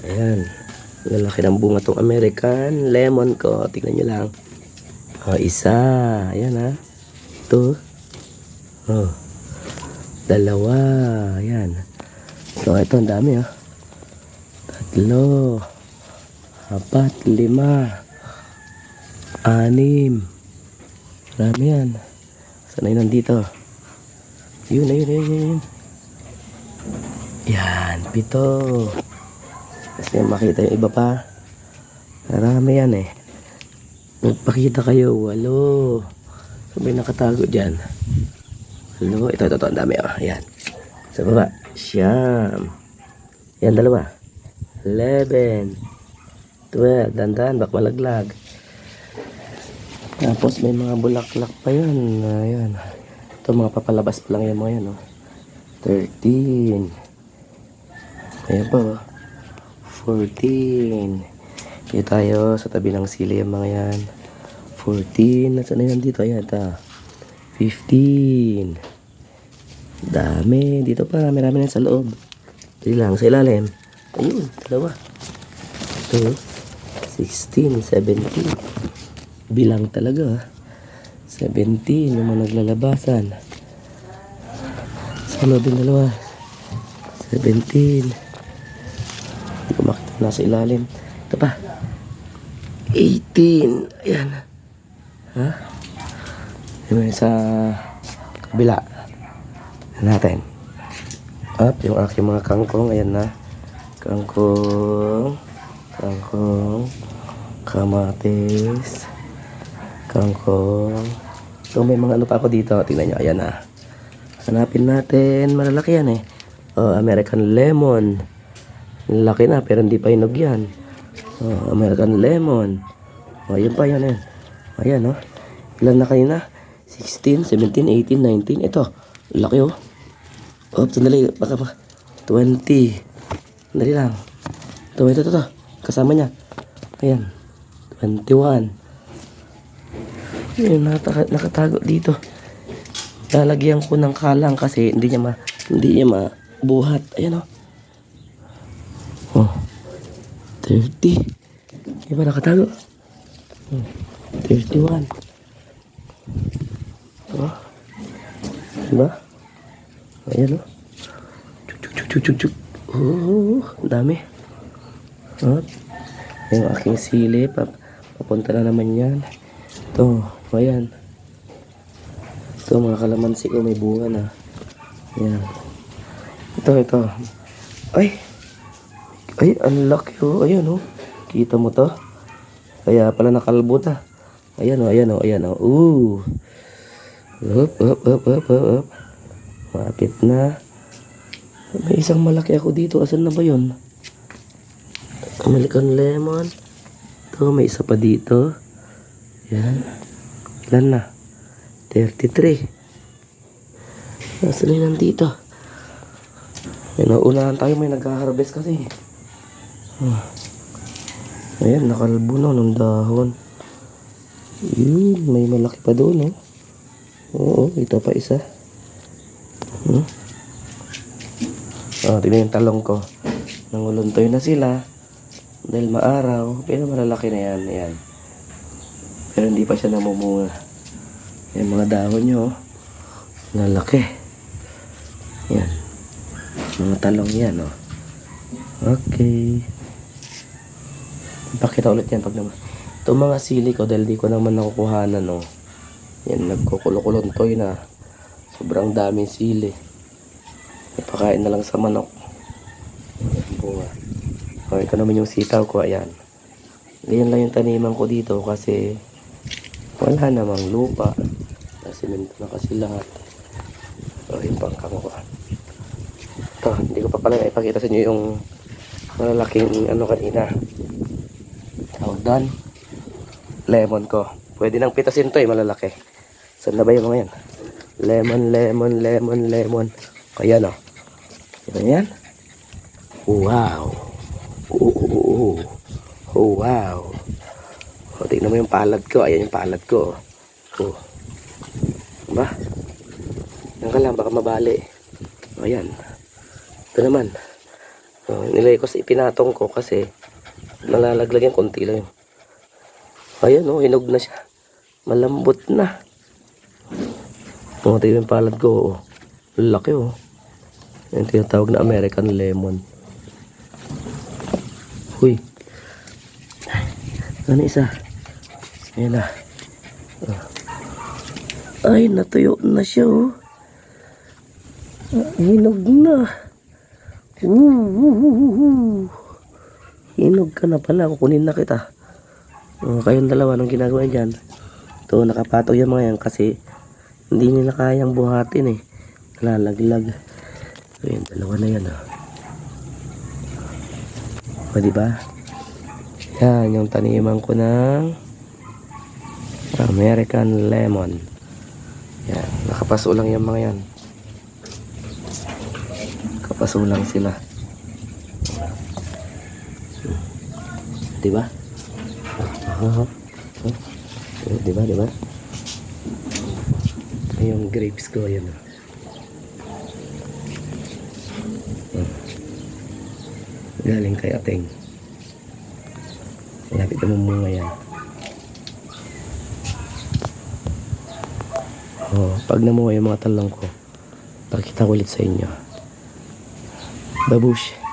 Ayan. Lalaki ng bunga tong American lemon ko. Tignan nyo lang. Isa. Ayan ha. Ito. Dalawa. Ayan. Ito ang dami ha. Tatlo. 4, 5. 6. Marami yan. Saan na nandito? Yun. Yan. 7. Kasi makita yung iba pa. Marami yan eh. Magpakita kayo. 8. Sabay nakatago dyan. 8. Ito. Ang dami oh. Yan. Sa baba. 9. Yan 2. 11. 12. Dandan. Bak malaglag. Tapos may mga bulaklak pa yan. Ayan. Ito mga papalabas pa lang yan mga yan. Oh. 13. Ayan pa oh. 14. Dito tayo sa tabi ng sili yung mga yan. 14. Nasaan na yan dito? Ayan. 15. Dami. Dito pa. Marami na sa loob. Dito lang. Sa ilalim. Ayun. 2. Ito. 16. 17. Bilang talaga. 17. Yung mga naglalabasan. Sa loob yung 2. 17. Hindi ko makita nasa ilalim. Ito pa. 18. Ayan. Ha? Yung sa kabila. Natin. Up. Yung aking mga kangkong. Ayan na. Kangkong. Kamatis. Kangkong. So may mga ano pa ako dito. Tingnan nyo. Ayan na. Hanapin natin. Malalaki yan eh. American lemon. Laki na pero hindi pa hinog yan. American lemon. Yun pa yan eh. Ayan oh. Ilan na kanina? 16, 17, 18, 19. Ito. Laki oh. Sandali. Baka pa. 20. Sandali lang. Ito. Kasama niya. Ayan. 21. Ayun, nakatago dito. Lalagyan ko ng kalang kasi hindi niya mabuhat. Ayan oh. 30. Hindi ba nakatago? 31. Diba? Ayan oh. Chuk. Ang dami. Yung aking sili. Papunta na naman yan. Ito. Ayan. Ito mga kalamansi ko. May bunga na. Ayan. Ito. Ay, ang laki oh. Ayan oh. Kita mo to? Kaya pala nakalbo na. Ayan oh. Up. Mapit na. May isang malaki ako dito. Asan na ba yun? American lemon. Ito, may isa pa dito. Yan. Ilan na? 33. Nasaan na nandito? Unahan tayo, may nag-harvest kasi. Ayan, nakalbo na ng dahon. Yun, may malaki pa doon, oh. Oo, ito pa isa. Tignan yung talong ko. Nanguluntoy na sila. Dahil maaraw, pero malalaki na yan. Ayan. Pero hindi pa siya namumunga. Ayan, mga dahon nyo, oh. Lalaki. Ayan. Mga talong yan, oh. Okay. Pakita ulit yan pag naman. Itong mga sili ko, dahil di ko naman nakukuhanan, oh. Yan, nagkukuluntoy na. Sobrang daming sili. Ipakain na lang sa manok. Bunga. Ito naman yung sitaw ko, ayan. Ganyan lang yung taniman ko dito kasi wala namang lupa. Nasimento na kasi lahat. Yung pangkang ko. Ito, hindi ko pa pala ipakita sa inyo yung malalaking ano kanina. Tawag doon. Lemon ko. Pwede nang pitasin to malalaki. Saan na ba yung mga yan? Lemon. Ayan o. Ayan. Wow. Wow. Tingnan mo yung palad ko. Ayan yung palad ko. Diba? Yan ka lang, baka mabali. Ayan. Ito naman. Nilagay ko sa ipinatong ko kasi nalalaglag yan, konti lang yun. Ayan oh, hinog na siya. Malambot na. Ito yung palad ko oh. Laki oh. Yan tinatawag na American lemon. Huy. Ano isa? Ayan na. Ay, natuyo na siya oh. Hinog na. Hinog ka na pala. Kukunin na kita. Kayong dalawa, anong ginagawa dyan? Ito, nakapatog yung mga yan kasi hindi nila kayang buhatin eh. Nalalaglag. Ayan, dalawa na yan oh. O, diba? Yan, yung taniman ko ng American lemon. Yan, nakapaso lang yung mga yan. Nakapaso lang sila. Diba? Diba, diba? Yung grapes ko, yan. Galing kay Ateng. Lapit na mga yan. Pag namuha yung mga talong ko, pakita ko ulit sa inyo. Babush.